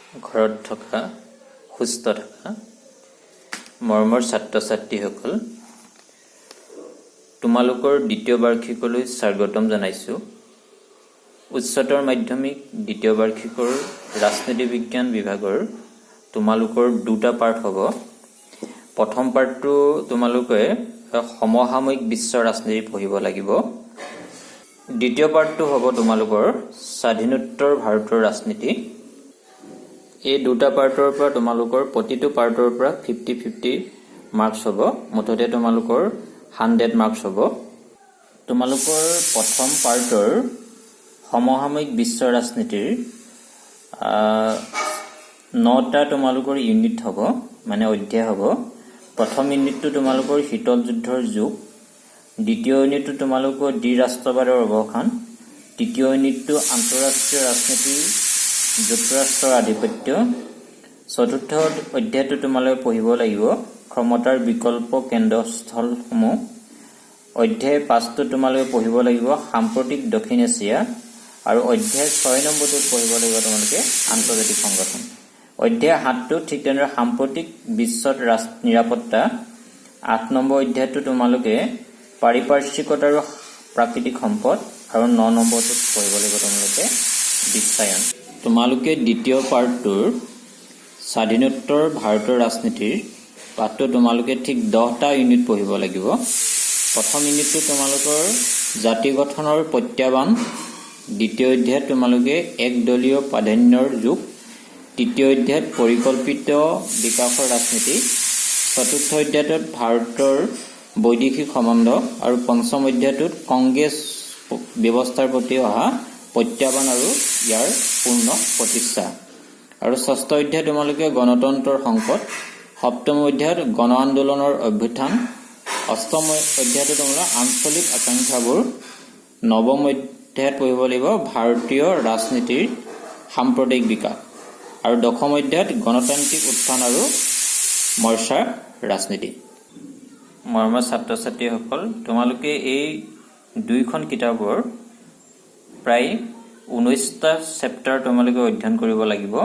ঘৰত থকা সুস্থ থকা মৰমৰ ছাত্ৰ ছাত্ৰীসকল, তোমালোকৰ দ্বিতীয় বাৰ্ষিকলৈ স্বাগতম জনাইছোঁ। উচ্চতৰ মাধ্যমিক দ্বিতীয় বাৰ্ষিকৰ ৰাজনীতি বিজ্ঞান বিভাগৰ তোমালোকৰ দুটা পাৰ্ট হ'ব। প্ৰথম পাৰ্টটো তোমালোকে সমসাময়িক বিশ্ব ৰাজনীতি পঢ়িব লাগিব। দ্বিতীয় পাৰ্টটো হ'ব তোমালোকৰ স্বাধীনোত্তৰ ভাৰতৰ ৰাজনীতি। এই দুটা পাৰ্টৰ পৰা তোমালোকৰ প্ৰতিটো পাৰ্টৰ পৰা 50-50 মাৰ্কছ হ'ব। মুঠতে তোমালোকৰ 100 মাৰ্কছ হ'ব। তোমালোকৰ প্ৰথম পাৰ্টৰ সমসাময়িক বিশ্ব ৰাজনীতিৰ 9টা তোমালোকৰ ইউনিট হ'ব, মানে অধ্যায় হ'ব। প্ৰথম ইউনিটটো তোমালোকৰ শীতল যুদ্ধৰ যুগ, দ্বিতীয় ইউনিটটো তোমালোকৰ দ্বিৰাষ্ট্ৰবাদৰ অৱসান, তৃতীয় ইউনিটটো আন্তঃৰাষ্ট্ৰীয় ৰাজনীতি যুক্তৰাষ্ট্ৰৰ আধিপত্য, চতুৰ্থ অধ্যায়টো তোমালোকে পঢ়িব লাগিব ক্ষমতাৰ বিকল্প কেন্দ্ৰস্থলসমূহ, অধ্যায় 5টো তোমালোকে পঢ়িব লাগিব সাম্প্ৰতিক দক্ষিণ এছিয়া, আৰু অধ্যায় 6 নম্বৰটোত পঢ়িব লাগিব তোমালোকে আন্তৰ্জাতিক সংগঠন। অধ্যায় 7টো ঠিক তেনেদৰে সাম্প্ৰতিক বিশ্বত নিৰাপত্তা, 8 নম্বৰ অধ্যায়টো তোমালোকে পাৰিপাৰ্শ্বিকতা আৰু প্ৰাকৃতিক সম্পদ, আৰু 9 নম্বৰটোত পঢ়িব লাগিব তোমালোকে বিশ্বায়ন। তোমালোকে দ্বিতীয় পাৰ্টটোৰ স্বাধীনোত্তৰ ভাৰতৰ ৰাজনীতিৰ পাঠটো তোমালোকে ঠিক 10টা ইউনিট পঢ়িব লাগিব। প্ৰথম ইউনিটটো তোমালোকৰ জাতি গঠনৰ প্ৰত্যাহ্বান, দ্বিতীয় অধ্যায়ত তোমালোকে একদলীয় প্ৰাধান্যৰ যুগ, তৃতীয় অধ্যায়ত পৰিকল্পিত বিকাশৰ ৰাজনীতি, চতুৰ্থ অধ্যায়টোত ভাৰতৰ বৈদেশিক সম্বন্ধ, আৰু পঞ্চম অধ্যায়টোত কংগ্ৰেছ ব্যৱস্থাৰ প্ৰতি অহা প্ৰত্যাহ্বান আৰু ইয়াৰ পূৰ্ণ প্ৰতিষ্ঠা, আৰু ষষ্ঠ অধ্যায় তোমালোকে গণতন্ত্ৰৰ সংকট, সপ্তম অধ্যায়ত গণ আন্দোলনৰ অভ্যুত্থান, অষ্টম অধ্যায়টো তোমালোকে আঞ্চলিক আকাংক্ষাবোৰ, নৱম অধ্যায়ত পঢ়িব লাগিব ভাৰতীয় ৰাজনীতিৰ সাম্প্ৰদায়িক বিকাশ, আৰু দশম অধ্যায়ত গণতান্ত্ৰিক উত্থান আৰু মৰ্চাৰ ৰাজনীতি। মৰমৰ ছাত্ৰ ছাত্ৰীসকল, তোমালোকে এই দুইখন কিতাপৰ প্ৰায় 19টা চেপ্টাৰ তোমালোকে অধ্যয়ন কৰিব লাগিব।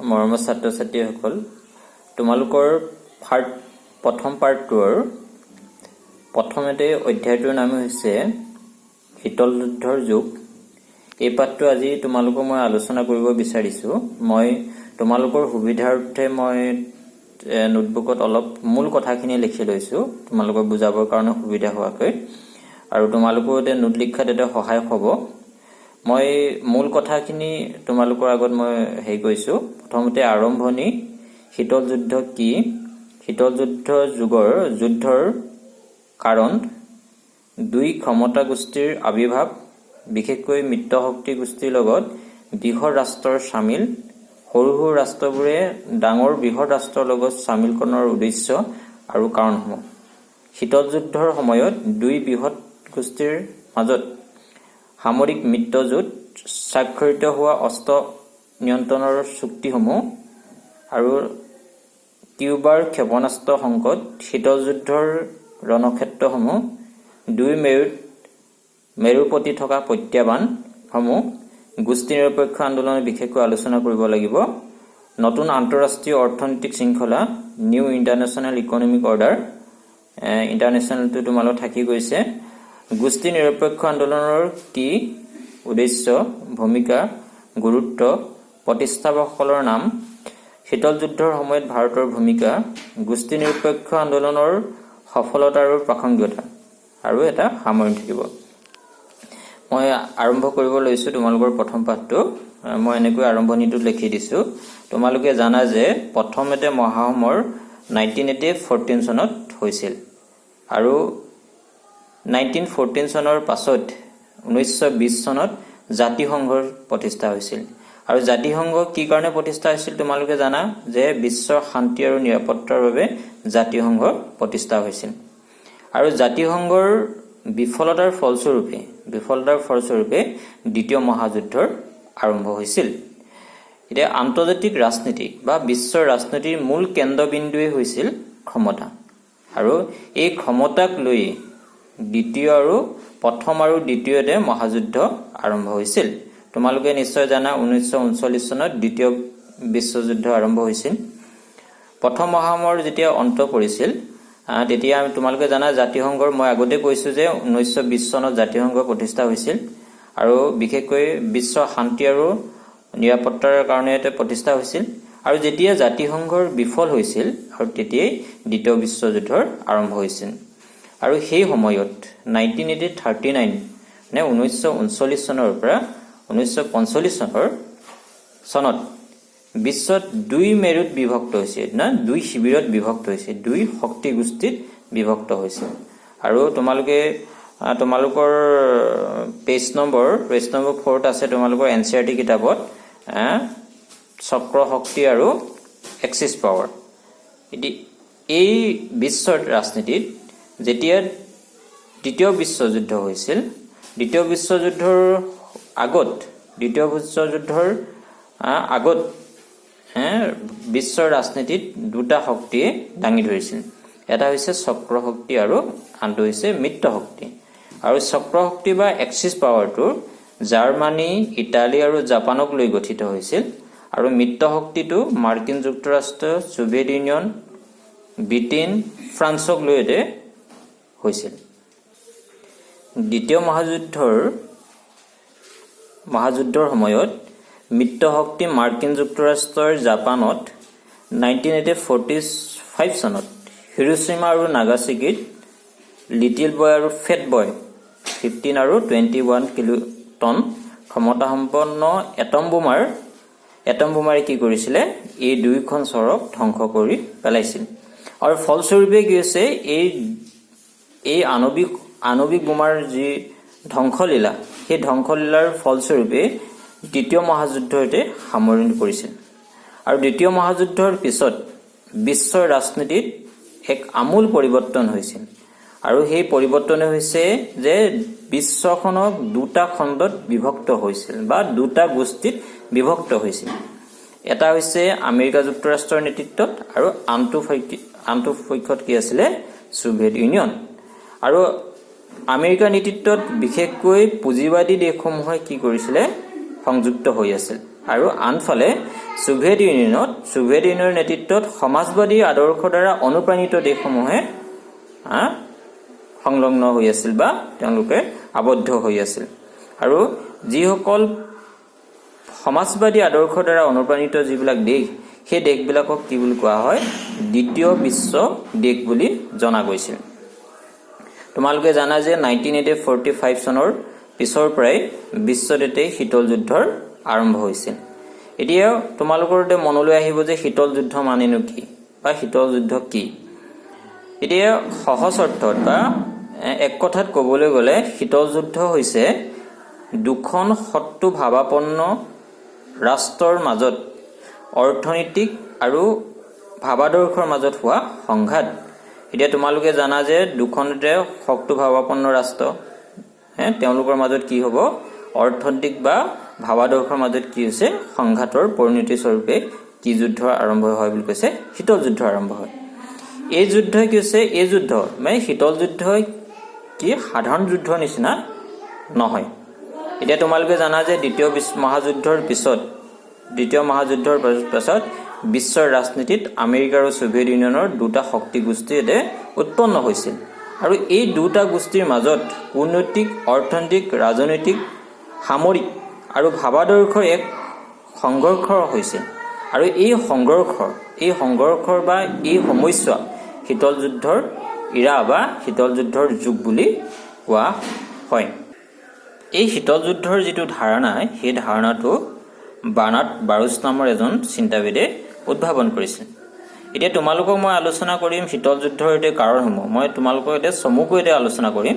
মৰমৰ ছাত্ৰ ছাত্ৰীসকল, তোমালোকৰ প্ৰথম পাৰ্টটোৰ প্ৰথমতে অধ্যায়টোৰ নাম হৈছে শীতল যুদ্ধৰ যুগ। এই পাঠটো আজি তোমালোকক মই আলোচনা কৰিব বিচাৰিছোঁ। মই তোমালোকৰ সুবিধাৰ্থে মই নোটবুকত অলপ মূল কথাখিনি লিখি লৈছোঁ, তোমালোকক বুজাবৰ কাৰণে সুবিধা হোৱাকৈ, আৰু তোমালোকৰ নোট লিখাত এটা সহায় হ'ব। মই মূল কথাখিনি তোমালোকৰ আগত মই কৰিছোঁ। প্ৰথমতে আৰম্ভণি, শীতল যুদ্ধ কি, শীতল যুদ্ধৰ কাৰণ, দুই ক্ষমতা গোষ্ঠীৰ আবিৰ্ভাৱ, বিশেষকৈ মিত্ৰশক্তি গোষ্ঠীৰ লগত বৃহৎ ৰাষ্ট্ৰৰ চামিল, সৰু সৰু ৰাষ্ট্ৰবোৰে ডাঙৰ বৃহৎ ৰাষ্ট্ৰৰ লগত চামিলকৰণৰ উদ্দেশ্য আৰু কাৰণসমূহ, শীতল যুদ্ধৰ সময়ত দুই বৃহৎ গোষ্ঠীৰ মাজত সামৰিক মিত্ৰজোঁট, স্বাক্ষৰিত হোৱা অস্ত্ৰ নিয়ন্ত্ৰণৰ চুক্তিসমূহ, আৰু কিউবাৰ ক্ষেপণাস্ত্ৰ সংকট, শীতল যুদ্ধৰ ৰণক্ষেত্ৰসমূহ, দুই মেৰুৰ প্ৰতি থকা প্ৰত্যাহ্বানসমূহ, গোষ্ঠী নিৰপেক্ষ আন্দোলনৰ বিশেষকৈ আলোচনা কৰিব লাগিব, নতুন আন্তঃৰাষ্ট্ৰীয় অৰ্থনৈতিক শৃংখলা, নিউ ইণ্টাৰনেশ্যনেল ইকনমিক অৰ্ডাৰ, ইণ্টাৰনেশ্যনেলটো তোমালোক থাকি গৈছে, গোষ্ঠী নিৰপেক্ষ আন্দোলনৰ কি উদ্দেশ্য, ভূমিকা, গুৰুত্ব, প্ৰতিষ্ঠাপকসকলৰ নাম, শীতল যুদ্ধৰ সময়ত ভাৰতৰ ভূমিকা, গোষ্ঠী নিৰপেক্ষ আন্দোলনৰ সফলতা আৰু প্ৰাসংগিকতা, আৰু এটা সামৰণি থাকিব। মই আৰম্ভ কৰিব লৈছোঁ তোমালোকৰ প্ৰথম পাঠটো। মই এনেকৈ আৰম্ভণিটোত লিখি দিছোঁ। তোমালোকে জানা যে প্ৰথমতে মহাসমৰ 1914 চনত হৈছিল, আৰু 1914 চনৰ পাছত 1920 চনত জাতিসংঘৰ প্ৰতিষ্ঠা হৈছিল। আৰু জাতিসংঘ কি কাৰণে প্ৰতিষ্ঠা হৈছিল তোমালোকে জানা যে বিশ্বৰ শান্তি আৰু নিৰাপত্তাৰ বাবে জাতিসংঘ প্ৰতিষ্ঠা হৈছিল। আৰু জাতিসংঘৰ বিফলতাৰ ফলস্বৰূপে দ্বিতীয় মহাযুদ্ধৰ আৰম্ভ হৈছিল। এতিয়া আন্তৰ্জাতিক ৰাজনীতি বা বিশ্বৰ ৰাজনীতিৰ মূল কেন্দ্ৰবিন্দুৱে হৈছিল ক্ষমতা, আৰু এই ক্ষমতাক লৈ প্ৰথম আৰু দ্বিতীয়তে মহাযুদ্ধ আৰম্ভ হৈছিল। তোমালোকে নিশ্চয় জানা 1939 চনত দ্বিতীয় বিশ্বযুদ্ধ আৰম্ভ হৈছিল। প্ৰথম মহাযুদ্ধৰ যেতিয়া অন্ত পৰিছিল তেতিয়া তোমালোকে জানা জাতিসংঘৰ মই আগতে কৈছো যে 1920 চনত জাতিসংঘ প্ৰতিষ্ঠা হৈছিল আৰু বিশেষকৈ বিশ্ব শান্তি আৰু নিৰাপত্তাৰ কাৰণে এতে প্ৰতিষ্ঠা হৈছিল আৰু যেতিয়া জাতিসংঘৰ বিফল হৈছিল আৰু তেতিয়াই দ্বিতীয় বিশ্বযুদ্ধৰ আৰম্ভ হৈছিল আৰু সেই সময়ত 1939 মানে 1939 চনৰ পৰা 1945 চনত বিশ্বত দুই মেৰুত বিভক্ত হৈছিল না দুই শিবিৰত বিভক্ত হৈছিল দুই শক্তি গোষ্ঠীত বিভক্ত হৈছিল আৰু তোমালোকৰ পেজ নম্বৰ 4 আছে তোমালোকৰ এনচিআৰটি কিতাপত চক্ৰ শক্তি আৰু এক্সিস পাৱাৰ এই বিশ্বৰ ৰাজনীতিত যেতিয়া দ্বিতীয় বিশ্বযুদ্ধ হৈছিল দ্বিতীয় বিশ্বযুদ্ধৰ আগত বিশ্বৰ ৰাজনীতিত দুটা শক্তিয়ে দাঙি ধৰিছিল এটা হৈছে চক্ৰ শক্তি আৰু আনটো হৈছে মিত্ৰ শক্তি আৰু চক্ৰ শক্তি বা এক্সিস পাৱাৰটো জাৰ্মানী ইটালী আৰু জাপানক লৈ গঠিত হৈছিল আৰু মিত্ৰ শক্তিটো মাৰ্কিন যুক্তৰাষ্ট্ৰ সোভিয়েট ইউনিয়ন ব্ৰিটেইন ফ্ৰান্সক লৈ হৈছিল দ্বিতীয় মহাযুদ্ধৰ সময়ত মিত্ৰ শক্তি মাৰ্কিন যুক্তৰাষ্ট্ৰৰ জাপানত 1945 চনত হিৰোশ্বিমা আৰু নাগাসাকিত লিটিল বয় আৰু ফেট বয় 15 আৰু 21 কিলোটন ক্ষমতাসম্পন্ন এটম বোমাৰে কি কৰিছিলে এই দুইখন চহৰক ধ্বংস কৰি পেলাইছিল আৰু ফলস্বৰূপে কি হৈছে এই আণৱিক বোমাৰ যি ধ্বংসলীলা সেই ধ্বংসলীলাৰ ফলস্বৰূপে দ্বিতীয় মহাযুদ্ধতে সামৰণি পৰিছিল আৰু দ্বিতীয় মহাযুদ্ধৰ পিছত বিশ্বৰ ৰাজনীতিত এক আমূল পৰিৱৰ্তন হৈছিল আৰু সেই পৰিৱৰ্তন হৈছে যে বিশ্বখনক দুটা খণ্ডত বিভক্ত হৈছিল বা দুটা গোষ্ঠীত বিভক্ত হৈছিল এটা হৈছে আমেৰিকা যুক্তৰাষ্ট্ৰৰ নেতৃত্বত আৰু আনটো পক্ষত কি আছিল সোভিয়েট ইউনিয়ন আৰু আমেৰিকা নেতৃত্বত বিশেষকৈ পুঁজিবাদী দেশসমূহে কি কৰিছিল সংযুক্ত হৈ আছিল আৰু আনফালে সোভিয়েট ইউনিয়নৰ নেতৃত্বত সমাজবাদী আদৰ্শৰ দ্বাৰা অনুপ্ৰাণিত দেশসমূহে সংলগ্ন হৈ আছিল বা তেওঁলোকে আবদ্ধ হৈ আছিল আৰু যিসকল সমাজবাদী আদৰ্শৰ দ্বাৰা অনুপ্ৰাণিত যিবিলাক দেশ সেই দেশবিলাকক কি বুলি কোৱা হয় দ্বিতীয় বিশ্ব দেশ বুলি জনা গৈছিল তোমালোকে জানা যে 1945 চনৰ পিছৰ পৰাই বিশ্বতে শীতল যুদ্ধৰ আৰম্ভ হৈছিল এতিয়া তোমালোকৰ মনলৈ আহিব যে শীতল যুদ্ধ মানেনো কি বা শীতল যুদ্ধ কি এতিয়া সহজ অৰ্থত বা এক কথাত ক'বলৈ গ'লে শীতল যুদ্ধ হৈছে দুখন শত্ৰু ভাৱাপন্ন ৰাষ্ট্ৰৰ মাজত অৰ্থনৈতিক আৰু ভাৱাদৰ্শৰ মাজত হোৱা সংঘাত এতিয়া তোমালোকে জানা যে দুখনতে শত্ৰু ভাৱাপন্ন ৰাষ্ট্ৰ তেওঁলোকৰ মাজত কি হ'ব অৰ্থনৈতিক বা ভাৱাদৰ্শৰ মাজত কি হৈছে সংঘাতৰ পৰিণতি স্বৰূপে কি যুদ্ধ আৰম্ভ হয় বুলি কৈছে শীতল যুদ্ধ আৰম্ভ হয় এই যুদ্ধই কি হৈছে এই যুদ্ধ মানে শীতল যুদ্ধই কি সাধাৰণ যুদ্ধৰ নিচিনা নহয় এতিয়া তোমালোকে জানা যে দ্বিতীয় মহাযুদ্ধৰ পিছত বিশ্বৰ ৰাজনীতিত আমেৰিকা আৰু সোভিয়েট ইউনিয়নৰ দুটা শক্তি গোষ্ঠী উৎপন্ন হৈছিল আৰু এই দুটা গোষ্ঠীৰ মাজত কূটনৈতিক অৰ্থনৈতিক ৰাজনৈতিক সামৰিক আৰু ভাৱাদৰ্শৰ এক সংঘৰ্ষ হৈছিল আৰু এই সংঘৰ্ষৰ বা এই সমস্যা শীতল যুদ্ধৰ ইৰা বা শীতল যুদ্ধৰ যুগ বুলি কোৱা হয় এই শীতল যুদ্ধৰ যিটো ধাৰণা সেই ধাৰণাটো বাৰ্নাৰ্ড বাৰুচ নামৰ এজন চিন্তাবিদে উদ্ভাৱন কৰিছিল এতিয়া তোমালোকক মই আলোচনা কৰিম শীতল যুদ্ধৰ কাৰণসমূহ মই তোমালোকক চমুকৈ আলোচনা কৰিম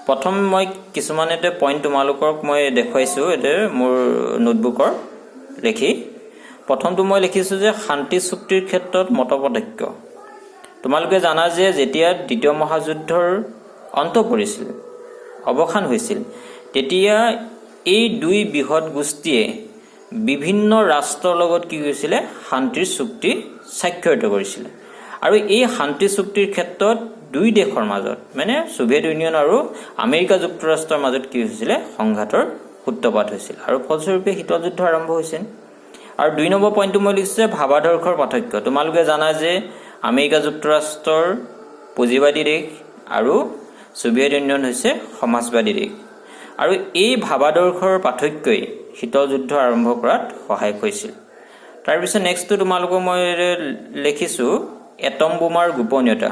প্ৰথম মই কিছুমান পইণ্ট তোমালোকক মই দেখুৱাইছো মোৰ নোটবুকৰ লিখি প্ৰথমটো মই লিখিছো যে শান্তি চুক্তিৰ ক্ষেত্ৰত মতপাৰ্থক্য তোমালোকে জানা যে যেতিয়া দ্বিতীয় মহাযুদ্ধৰ অন্ত পৰিছিল অৱসান হৈছিল তেতিয়া এই দুই বৃহৎ গোষ্ঠীয়ে বিভিন্ন ৰাষ্ট্ৰৰ লগত কি হৈছিল শান্তিৰ চুক্তি স্বাক্ষৰিত কৰিছিল আৰু এই শান্তি চুক্তিৰ ক্ষেত্ৰত দুই দেশৰ মাজত মানে সোভিয়েট ইউনিয়ন আৰু আমেৰিকা যুক্তৰাষ্ট্ৰৰ মাজত কি হৈছিল সংঘাতৰ সূত্ৰপাত হৈছিল আৰু ফলস্বৰূপে শীতল যুদ্ধ আৰম্ভ হৈছিল। আৰু 2 নম্বৰ পইণ্টটো মই লিখিছোঁ যে ভাৱাদৰ্শৰ পাৰ্থক্য। তোমালোকে জানা যে আমেৰিকা যুক্তৰাষ্ট্ৰৰ পুঁজিবাদী দেশ আৰু ছোভিয়েট ইউনিয়ন হৈছে সমাজবাদী দেশ। আৰু এই ভাৱাদৰ্শৰ পাৰ্থক্যই শীতল যুদ্ধ আৰম্ভ কৰাত সহায়ক হৈছিল। তাৰপিছত নেক্সটটো তোমালোকক মই লিখিছোঁ এটম বোমাৰ গোপনীয়তা।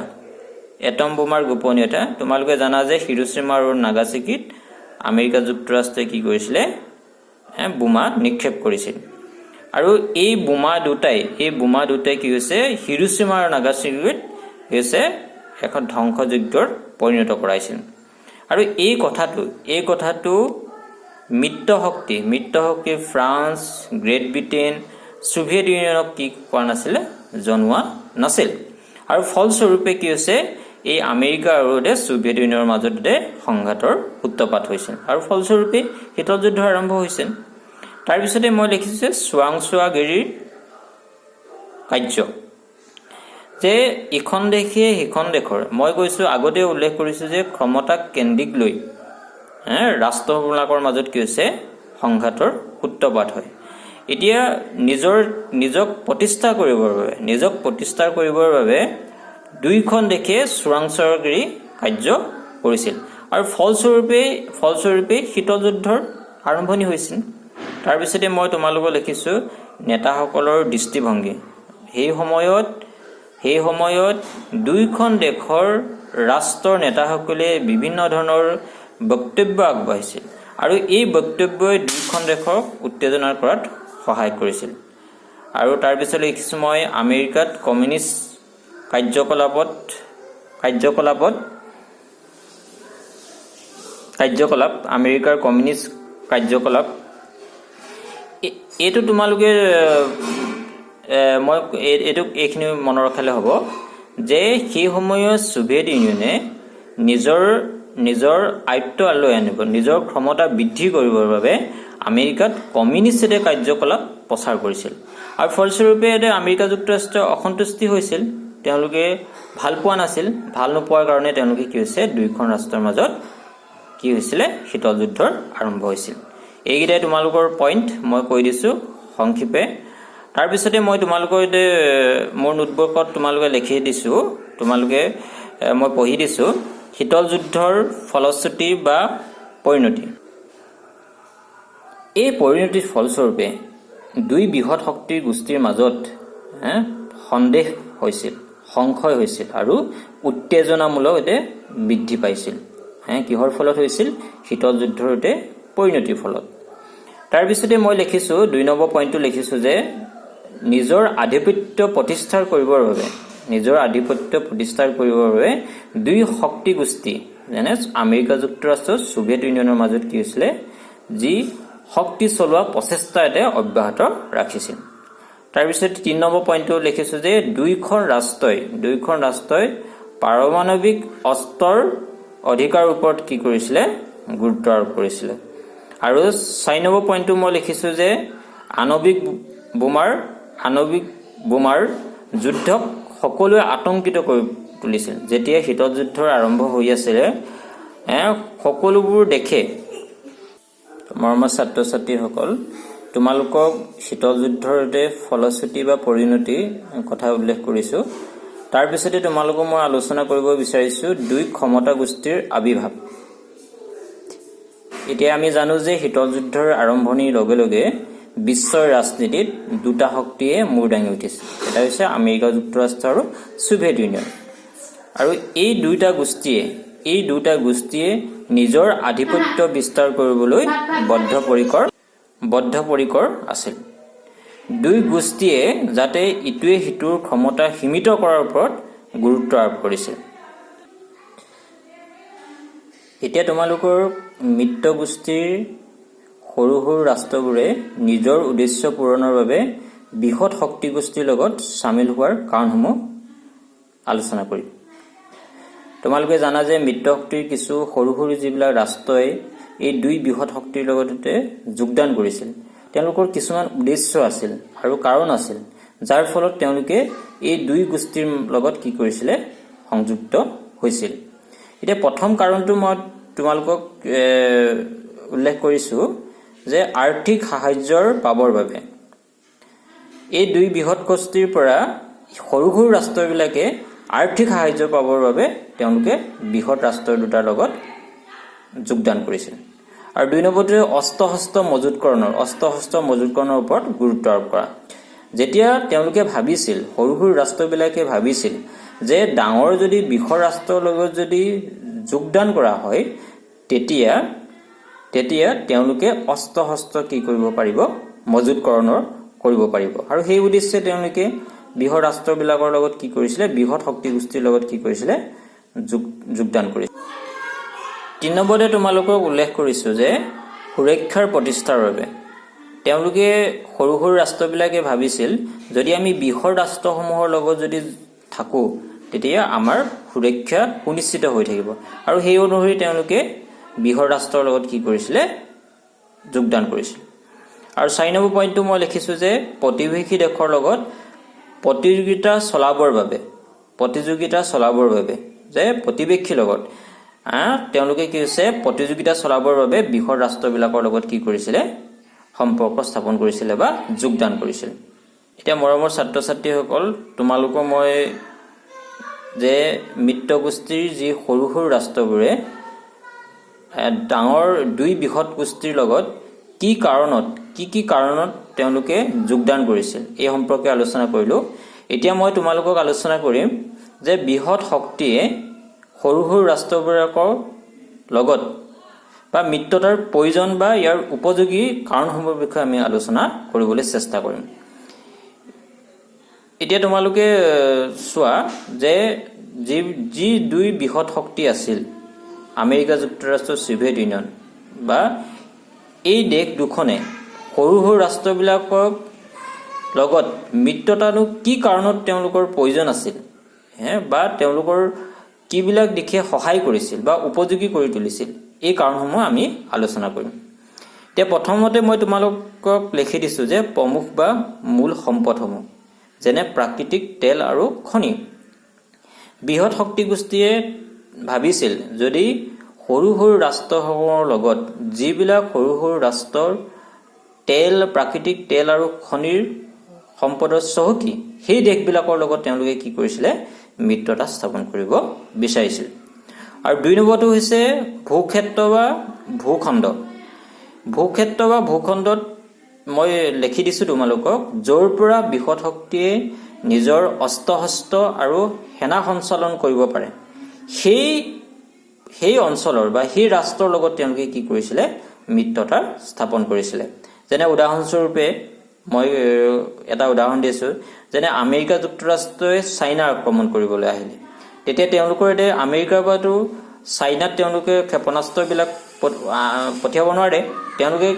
এটম বোমাৰ গোপনীয়তা। তোমালোকে জানা যে হিৰোশ্বিমা আৰু নাগাচাকিত আমেৰিকা যুক্তৰাষ্ট্ৰই কি কৰিছিলে? বোমা নিক্ষেপ কৰিছিল। আৰু এই বোমা দুটাই কি হৈছে? হিৰোশ্বিমা আৰু নাগাচাকিত হৈছে এখন ধ্বংসযজ্ঞৰ পৰিণত কৰাইছিল। আৰু এই কথাটো মিত্ৰ শক্তি ফ্ৰান্স, গ্ৰেট ব্ৰিটেইন, ছোভিয়েট ইউনিয়নক কি কৰা নাছিলে? জনোৱা নাছিল। আৰু ফলস্বৰূপে কি হৈছে? এই আমেৰিকা আৰু ছোভিয়েট ইউনিয়নৰ মাজতে সংঘাতৰ সূত্ৰপাত হৈছিল আৰু ফলস্বৰূপে শীতল যুদ্ধ আৰম্ভ হৈছিল। তাৰপিছতে মই লিখিছোঁ যে চোৱাংচোৱাগিৰিৰ কাৰ্য, যে ইখন দেশে সিখন দেশৰ, মই কৈছোঁ আগতে উল্লেখ কৰিছোঁ যে ক্ষমতাক কেন্দ্ৰিক লৈ ৰাষ্ট্ৰবিলাকৰ মাজত কি হৈছে? সংঘাতৰ সূত্ৰপাত হয়। এতিয়া নিজক প্ৰতিষ্ঠা কৰিবৰ বাবে দুইখন দেশে চোৰাংচোৱাগিৰি কাৰ্য কৰিছিল আৰু ফলস্বৰূপে শীতল যুদ্ধৰ আৰম্ভণি হৈছিল। তাৰপিছতে মই তোমালোকক লিখিছোঁ নেতাসকলৰ দৃষ্টিভংগী। সেই সময়ত দুইখন দেশৰ ৰাষ্ট্ৰৰ নেতাসকলে বিভিন্ন ধৰণৰ বক্তব্য আগবঢ়াইছিল আৰু এই বক্তব্যই দুইখন দেশক উত্তেজনা কৰাত সহায় কৰিছিল। আৰু তাৰপিছত লিখিছোঁ মই আমেৰিকাত কমিউনিষ্ট কাৰ্যকলাপ আমেৰিকাৰ কমিউনিষ্ট কাৰ্যকলাপ। এইটো তোমালোকে এইখিনি মনত ৰখালে হ'ব যে সেই সময়ত ছোভিয়েট ইউনিয়নে নিজৰ আয়ত্ব লৈ আনিব, নিজৰ ক্ষমতা বৃদ্ধি কৰিবৰ বাবে আমেৰিকাত কমিউনিষ্ট কাৰ্যকলাপ প্ৰচাৰ কৰিছিল আৰু ফলস্বৰূপে আমেৰিকা যুক্তৰাষ্ট্ৰ অসন্তুষ্টি হৈছিল। তেওঁলোকে ভাল পোৱা নাছিল। ভাল নোপোৱাৰ কাৰণে তেওঁলোকে কি হৈছে? দুইখন ৰাষ্ট্ৰৰ মাজত কি হৈছিলে? শীতল যুদ্ধৰ আৰম্ভ হৈছিল। এইকেইটাই তোমালোকৰ পইণ্ট মই কৈ দিছোঁ সংক্ষেপে। তাৰপিছতে মই তোমালোকৰ মোৰ নোটবুকত তোমালোকে লিখি দিছোঁ, মই পঢ়ি দিছোঁ শীতল যুদ্ধৰ ফলশ্ৰুতি বা পৰিণতি। এই পৰিণতিৰ ফলস্বৰূপে দুই বৃহৎ শক্তিৰ গোষ্ঠীৰ মাজত সন্দেহ হৈছিল, সংশয় হৈছিল আৰু উত্তেজনামূলক বৃদ্ধি পাইছিল। কিহৰ ফলত হৈছিল? শীতল যুদ্ধৰ পৰিণতিৰ ফলত। তাৰপিছতে মই লিখিছোঁ 2 নম্বৰ পইণ্টটো লিখিছোঁ যে নিজৰ আধিপত্য প্ৰতিষ্ঠাৰ কৰিবৰ বাবে দুই শক্তি গোষ্ঠী যেনে আমেৰিকা যুক্তৰাষ্ট্ৰ ছোভিয়েট ইউনিয়নৰ মাজত কি হৈছিলে? যি শক্তি চলোৱা প্ৰচেষ্টা অব্যাহত ৰাখিছিল। তাৰপিছত 3 নম্বৰ পইণ্টটো লিখিছোঁ যে দুইখন ৰাষ্ট্ৰই পাৰমাণৱিক অস্ত্ৰৰ অধিকাৰৰ ওপৰত কি কৰিছিলে? গুৰুত্ব আৰোপ কৰিছিলে। আৰু 4 নম্বৰ পইণ্টটো মই লিখিছোঁ যে আণৱিক বোমাৰ যুদ্ধক সকলোৱে আতংকিত কৰি তুলিছিল। যেতিয়া শীতল যুদ্ধৰ আৰম্ভ হৈ আছিলে, সকলোবোৰ দেশে, মৰমৰ ছাত্ৰ ছাত্ৰীসকল, তোমালোকক শীতল যুদ্ধৰ ফলশ্ৰুতি বা পৰিণতি কথা উল্লেখ কৰিছোঁ। তাৰপিছতে তোমালোকক মই আলোচনা কৰিব বিচাৰিছোঁ দুই ক্ষমতা গোষ্ঠীৰ আবিৰ্ভাৱ। এতিয়া আমি জানো যে শীতল যুদ্ধৰ আৰম্ভণিৰ লগে লগে বিশ্বৰ ৰাজনীতিত দুটা শক্তিয়ে মূৰ দাঙি উঠিছে। এটা হৈছে আমেৰিকা যুক্তৰাষ্ট্ৰ আৰু ছোভিয়েট ইউনিয়ন। আৰু এই দুটা গোষ্ঠীয়ে নিজৰ আধিপত্য বিস্তাৰ কৰিবলৈ বদ্ধপৰিকৰ আছিল। দুই গোষ্ঠীয়ে যাতে ইটোৱে সিটোৰ ক্ষমতা সীমিত কৰাৰ ওপৰত গুৰুত্ব আৰোপ কৰিছিল। এতিয়া তোমালোকৰ মিত্ৰ গোষ্ঠীৰ সৰু সৰু ৰাষ্ট্ৰবোৰে নিজৰ উদ্দেশ্য পূৰণৰ বাবে বৃহৎ শক্তি গোষ্ঠীৰ লগত চামিল হোৱাৰ কাৰণসমূহ আলোচনা কৰিম। তোমালোকে জানা যে মিত্ৰ শক্তিৰ কিছু সৰু সৰু যিবিলাক ৰাষ্ট্ৰই এই দুই বৃহৎ শক্তিৰ লগতে যোগদান কৰিছিল, তেওঁলোকৰ কিছুমান উদ্দেশ্য আছিল আৰু কাৰণ আছিল, যাৰ ফলত তেওঁলোকে এই দুই গোষ্ঠীৰ লগত কি কৰিছিলে? সংযুক্ত হৈছিল। এতিয়া প্ৰথম কাৰণটো মই তোমালোকক উল্লেখ কৰিছোঁ যে আৰ্থিক সাহায্যৰ পাবৰ বাবে এই দুই বৃহৎ গোষ্ঠীৰ পৰা সৰু সৰু ৰাষ্ট্ৰবিলাকে আৰ্থিক সাহায্য পাবৰ বাবে তেওঁলোকে বৃহৎ ৰাষ্ট্ৰ দুটাৰ লগত যোগদান কৰিছিল। আৰু ২ নম্বৰতে অস্ত্ৰ-শস্ত্ৰ মজুতকৰণৰ ওপৰত গুৰুত্ব আৰোপ কৰা। যেতিয়া তেওঁলোকে ভাবিছিল, সৰু সৰু ৰাষ্ট্ৰবিলাকে ভাবিছিল যে ডাঙৰ যদি বৃহৎ ৰাষ্ট্ৰৰ লগত যদি যোগদান কৰা হয় তেতিয়া তেওঁলোকে অস্ত্ৰ-শস্ত্ৰ কি কৰিব পাৰিব, মজুতকৰণৰ কৰিব পাৰিব। আৰু সেই উদ্দেশ্যে তেওঁলোকে বৃহৎ ৰাষ্ট্ৰবিলাকৰ লগত কি কৰিছিলে, বৃহৎ শক্তি গোষ্ঠীৰ লগত কি কৰিছিলে, যোগদান কৰিছিল। ৩ নম্বৰতে তোমালোকক উল্লেখ কৰিছো যে সুৰক্ষাৰ প্ৰতিষ্ঠাৰ বাবে তেওঁলোকে সৰু সৰু ৰাষ্ট্ৰবিলাকে ভাবিছিল যদি আমি বৃহৎ ৰাষ্ট্ৰসমূহৰ লগত যদি থাকো তেতিয়া আমাৰ সুৰক্ষা সুনিশ্চিত হৈ থাকিব। আৰু সেই অনুসৰি তেওঁলোকে বৃহৎ ৰাষ্ট্ৰৰ লগত কি কৰিছিলে, যোগদান কৰিছিল। আৰু ৪ নম্বৰ পইণ্টটো মই লিখিছো যে প্ৰতিবেশী দেশৰ লগত প্ৰতিযোগিতা চলাবৰ বাবে যে প্ৰতিবেশীৰ লগত তেওঁলোকে কি হৈছে, প্ৰতিযোগিতা চলাবৰ বাবে বৃহৎ ৰাষ্ট্ৰবিলাকৰ লগত কি কৰিছিলে, সম্পৰ্ক স্থাপন কৰিছিলে বা যোগদান কৰিছিল। এতিয়া মৰমৰ ছাত্ৰ ছাত্ৰীসকল, তোমালোকক মই যে মিত্ৰ গোষ্ঠীৰ যি সৰু সৰু ৰাষ্ট্ৰবোৰে ডাঙৰ দুই বৃহৎ গোষ্ঠীৰ লগত কি কাৰণত তেওঁলোকে যোগদান কৰিছিল এই সম্পৰ্কে আলোচনা কৰিলো। এতিয়া মই তোমালোকক আলোচনা কৰিম যে বৃহৎ শক্তিয়ে সৰু সৰু ৰাষ্ট্ৰবিলাকৰ লগত বা মিত্ৰতাৰ প্ৰয়োজন বা ইয়াৰ উপযোগী কাৰণসমূহৰ বিষয়ে আমি আলোচনা কৰিবলৈ চেষ্টা কৰিম। এতিয়া তোমালোকে চোৱা যে যি দুই বৃহৎ শক্তি আছিল, আমেৰিকা যুক্তৰাষ্ট্ৰ, ছোভিয়েট ইউনিয়ন, বা এই দেশ দুখনে সৰু সৰু ৰাষ্ট্ৰবিলাকৰ লগত মিত্ৰতানো কি কাৰণত তেওঁলোকৰ প্ৰয়োজন আছিল, বা তেওঁলোকৰ কিবিলাক দিশে সহায় কৰিছিল বা উপযোগী কৰি তুলিছিল, এই কাৰণসমূহ আমি আলোচনা কৰিম। এতিয়া প্ৰথমতে মই তোমালোকক লিখি দিছো যে প্ৰমুখ বা মূল সম্পদসমূহ যেনে প্ৰাকৃতিক তেল আৰু খনি। বৃহৎ শক্তি গোষ্ঠীয়ে ভাবিছিল যদি সৰু সৰু ৰাষ্ট্ৰসমূহৰ লগত যিবিলাক সৰু সৰু ৰাষ্ট্ৰৰ প্ৰাকৃতিক তেল আৰু খনিৰ সম্পদৰ চহকী, সেই দেশবিলাকৰ লগত তেওঁলোকে কি কৰিছিলে, মিত্ৰতা স্থাপন কৰিব বিচাৰিছিল। আৰু ২ নম্বৰটো হৈছে ভূক্ষেত্ৰ বা ভূখণ্ডত মই লিখি দিছো তোমালোকক, য'ৰ পৰা বৃহৎ শক্তিয়ে নিজৰ অস্ত্ৰ-শস্ত্ৰ আৰু সেনা সঞ্চালন কৰিব পাৰে সেই অঞ্চলৰ বা সেই ৰাষ্ট্ৰৰ লগত তেওঁলোকে কি কৰিছিলে, মিত্ৰতা স্থাপন কৰিছিলে। যেনে উদাহৰণস্বৰূপে মই এটা উদাহৰণ দিছো, যেনে আমেৰিকা যুক্তৰাষ্ট্ৰই চাইনা আক্ৰমণ কৰিবলৈ আহিলে, তেতিয়া তেওঁলোকৰ আমেৰিকাৰ পৰাতো চাইনাত তেওঁলোকে ক্ষেপণাস্ত্ৰবিলাক পঠিয়াব নোৱাৰে। তেওঁলোকে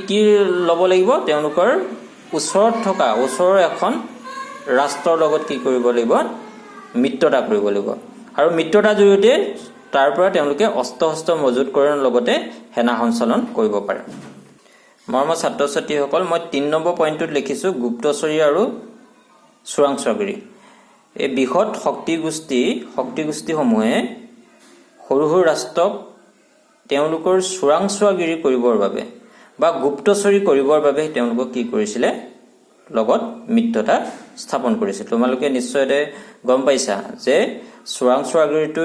কি ল'ব লাগিব, তেওঁলোকৰ ওচৰৰ এখন ৰাষ্ট্ৰৰ লগত কি কৰিব লাগিব, মিত্ৰতা কৰিব লাগিব। আৰু মিত্ৰতাৰ জৰিয়তে তাৰ পৰা তেওঁলোকে অস্ত্ৰ-শস্ত্ৰ মজুতকৰণৰ লগতে সেনা সঞ্চালন কৰিব পাৰে। মৰমৰ ছাত্ৰ ছাত্ৰীসকল, মই ৩ নম্বৰ পইণ্টটোত লিখিছো গুপ্তচৰী আৰু চোৰাংচোৱাগিৰি। এই বৃহৎ শক্তিগোষ্ঠীসমূহে সৰু সৰু ৰাষ্ট্ৰক তেওঁলোকৰ চোৰাংচোৱাগিৰি কৰিবৰ বাবে বা গুপ্তচৰী কৰিবৰ বাবে তেওঁলোকক কি কৰিছিলে, লগত মিত্ৰতা স্থাপন কৰিছিল। তোমালোকে নিশ্চয় গম পাইছা যে চোৰাংচোৱাগিৰিটো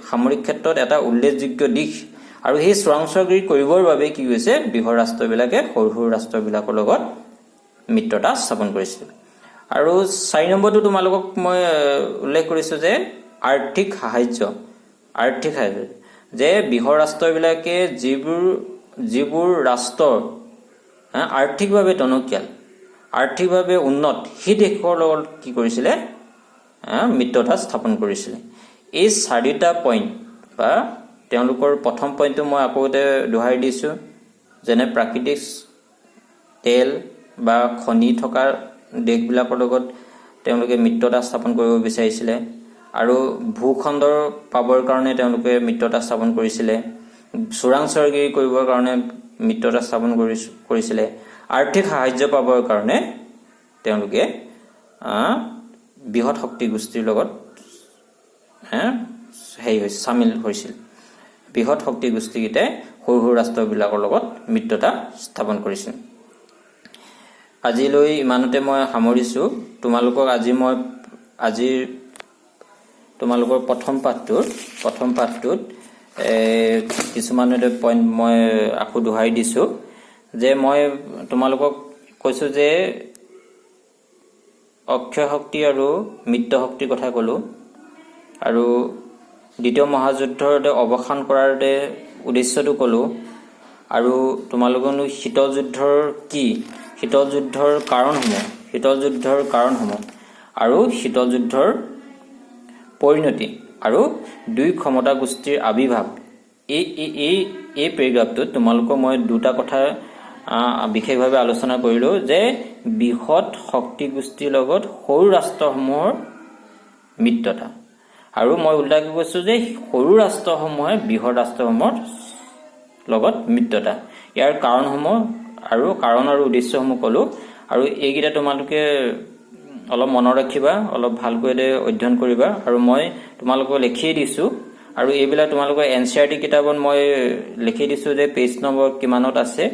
সামৰিক ক্ষেত্ৰত এটা উল্লেখযোগ্য দিশ। আৰু সেই চোৰাংচোৱাগিৰি কৰিবৰ বাবে কি হৈছে, বৃহৎ ৰাষ্ট্ৰবিলাকে সৰু সৰু ৰাষ্ট্ৰবিলাকৰ লগত মিত্ৰতা স্থাপন কৰিছিল। আৰু ৪ নম্বৰটো তোমালোকক মই উল্লেখ কৰিছো যে আৰ্থিক সাহায্য যে বৃহৎ ৰাষ্ট্ৰবিলাকে যিবোৰ ৰাষ্ট্ৰ আৰ্থিকভাৱে টনকিয়াল, আৰ্থিকভাৱে উন্নত, সেই দেশৰ লগত কি কৰিছিলে, মিত্ৰতা স্থাপন কৰিছিলে। এই ৪টা পইণ্ট বা তেওঁলোকৰ প্ৰথম পইণ্টটো মই আকৌ দোহাৰি দিছো, যেনে প্ৰাকৃতিক তেল বা খনি থকা দেশবিলাকৰ লগত তেওঁলোকে মিত্ৰতা স্থাপন কৰিব বিচাৰিছিলে। আৰু ভূখণ্ডৰ পাবৰ কাৰণে তেওঁলোকে মিত্ৰতা স্থাপন কৰিছিলে, চোৰাংচোৱাগিৰি কৰিবৰ কাৰণে মিত্ৰতা স্থাপন কৰিছিলে, আৰ্থিক সাহায্য পাবৰ কাৰণে তেওঁলোকে বৃহৎ শক্তি গোষ্ঠীৰ লগত চামিল হৈছিল। বৃহৎ শক্তি গোষ্ঠীকেইটাই সৰু সৰু ৰাষ্ট্ৰবিলাকৰ লগত মিত্ৰতা স্থাপন কৰিছিল। আজিলৈ ইমানতে মই সামৰিছোঁ। তোমালোকৰ তোমালোকৰ প্ৰথম পাঠটোত কিছুমান পইণ্ট মই আকৌ দোহাৰি দিছোঁ যে মই তোমালোকক কৈছোঁ যে অক্ষয় শক্তি আৰু মিত্ৰ শক্তিৰ কথা ক'লোঁ আৰু দ্বিতীয় মহাযুদ্ধৰ অৱসান কৰাৰ উদ্দেশ্যটো ক'লোঁ আৰু তোমালোকনো শীতল যুদ্ধৰ কি, শীতল যুদ্ধৰ কাৰণসমূহ আৰু শীতল যুদ্ধৰ পৰিণতি আৰু দুই ক্ষমতা গোষ্ঠীৰ আবিৰ্ভাৱ এই পেৰেগ্ৰাফটোত তোমালোকক মই দুটা কথা বিশেষভাৱে আলোচনা কৰিলোঁ যে বৃহৎ শক্তি গোষ্ঠীৰ লগত সৰু ৰাষ্ট্ৰসমূহৰ মিত্ৰতা আৰু মই উল্টাকৈ কৈছোঁ যে সৰু ৰাষ্ট্ৰসমূহে বৃহৎ ৰাষ্ট্ৰসমূহৰ লগত মিত্ৰতা। ইয়াৰ কাৰণসমূহ আৰু উদ্দেশ্যসমূহ ক'লোঁ আৰু এইকেইটা তোমালোকে অলপ মনত ৰাখিবা, অলপ ভালকৈ অধ্যয়ন কৰিবা আৰু মই তোমালোকক লিখিয়ে দিছোঁ আৰু এইবিলাক তোমালোকৰ NCERT কিতাপত মই লিখি দিছোঁ যে পেজ নম্বৰ কিমানত আছে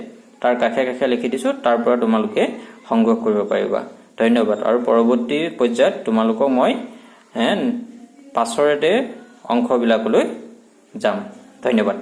তাৰ কাষে কাষে লিখি দিছোঁ, তাৰ পৰা তোমালোকে সংগ্ৰহ কৰিব পাৰিবা। ধন্যবাদ। আৰু পৰৱৰ্তী পৰ্যায়ত তোমালোকক মই পাছৰ অংশবিলাকলৈ যাম। ধন্যবাদ।